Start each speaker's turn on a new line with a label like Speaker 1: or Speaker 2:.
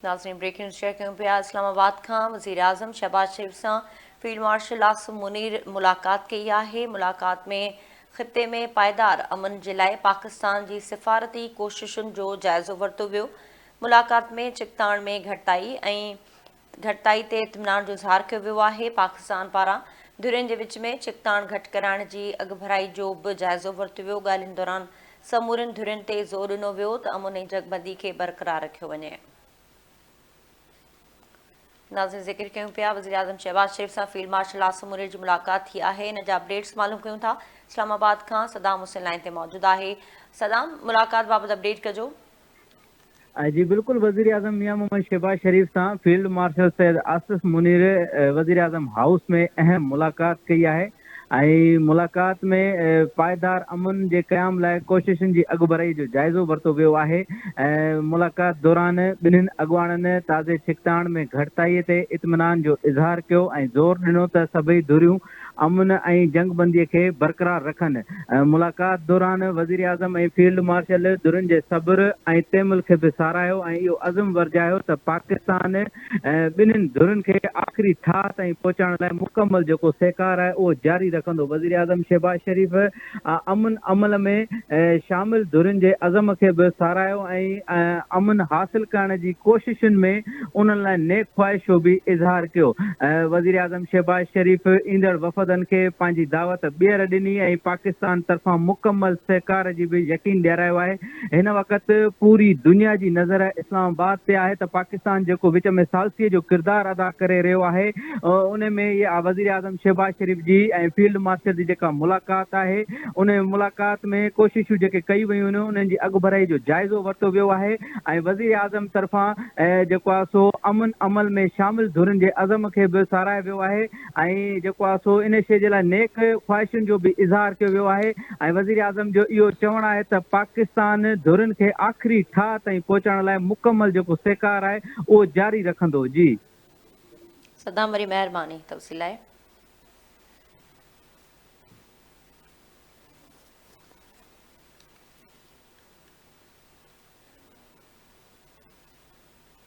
Speaker 1: नाज़रीन breaking news share कयूं पिया। इस्लामाबाद खां वज़ीर आज़म शहबाज शरीफ़ सां फील्ड मार्शल आसिम मुनीर मुलाक़ात कई आहे। मुलाक़ात में ख़िते में पायदार अमन जे लाइ पाकिस्तान जी सिफ़ारती कोशिशुनि जो जाइज़ो वरितो वियो। मुलाक़ात में चिकताण में घटिताई ते इत्मिनान जो इज़हार कयो वियो आहे। पाकिस्तान पारां धुरियुनि जे विच में चिकताण घटि कराइण जी अॻुभराई जो बि जाइज़ो वरितो वियो। ॻाल्हियुनि दौरान समूरनि धुरियुनि ते ज़ोर ॾिनो वियो त अमन ऐं जगबंदी खे बरक़रार रखियो वञे। नाज़रीन ज़िक्र कयूं पिया वज़ीर आज़म शहबाज शरीफ़ सां फील्ड मार्शल आसिम मुनीर जी मुलाक़ात थी आहे। इन जा अपडेट्स मालूम कयूं था। इस्लामाबाद खां सदाम हुसैन लाइन ते मौजूदु आहे। सदाम, मुलाक़ात बाबति अपडेट कजो।
Speaker 2: जी बिल्कुल, वज़ीर आज़म मियां मोहम्मद शहबाज शरीफ़ सां फील्ड मार्शल सैयद आसिफ मुनीर वज़ीर आज़म हाउस में अहम मुलाक़ात कई आहे। मुलाक़ात में पायदार अमन जे क़याम लाइ कोशिशुनि जी अॻुभराई जो जाइज़ो वरितो वियो आहे। मुलाक़ात दौरान ॿिन्हिनि अॻुवाणनि ताज़े छिकताण में घटिताईअ ते इत्मिनान जो इज़हार कयो ऐं ज़ोर ॾिनो त सभई धुरियूं अमन ऐं जंगबंदीअ खे बरक़रार रखनि। मुलाक़ात दौरान वज़ीर आज़म ऐं फील्ड मार्शल धुरियुनि जे सब्र ऐं तैमुल खे बि साराहियो ऐं इहो अज़म वर्जायो त पाकिस्तान ॿिन्हिनि धुरियुनि खे आख़िरी ठाह ताईं पहुचाइण लाइ मुकमल जेको सहकार आहे उहो जारी रखंदो। वज़ीर आज़म शहबाज शरीफ़ अमन अमल में शामिल धुरियुनि जे अज़म खे बि साराहियो ऐं अमन हासिल करण जी कोशिशुनि में उन्हनि लाइ नेक ख़्वाहिश जो बि इज़हार कयो। वज़ीर आज़म शहबाज शरीफ़ ईंदड़ वफ़दनि खे पंहिंजी दावत ॿीहर ॾिनी ऐं पाकिस्तान तरफ़ां मुकमल सहकार जी बि यकीन ॾियारायो आहे। हिन वक़्तु पूरी दुनिया जी नज़र इस्लामाबाद ते आहे त पाकिस्तान जेको विच में सालसीअ जो किरदारु अदा करे रहियो आहे, उन में इहा वज़ीर आज़म शहबाज शरीफ़ जी ऐं फील्ड मार्शल जी जेका मुलाक़ात आहे, उन मुलाक़ात में कोशिशूं जेके कई वियूं आहिनि उन्हनि जी अॻुभराई जो जाइज़ो वरितो वियो आहे ऐं वज़ीर आज़म तरफ़ां जेको आहे सो अमन अमल में शामिल धुरियुनि जे अज़म खे बि साराहियो वियो आहे ऐं जेको आहे सो इन शइ जे लाइ नेक ख़्वाहिशुनि जो बि इज़हार कयो वियो आहे ऐं वज़ीर आज़म जो इहो चवणु आहे त पाकिस्तान धुरियुनि खे आख़िरी ठाह ताईं पहुचाइण लाइ मुकमल जेको सहकार आहे उहो जारी रखंदो। जी
Speaker 1: सदाम, वरी महिरबानी तफ़सील लाइ।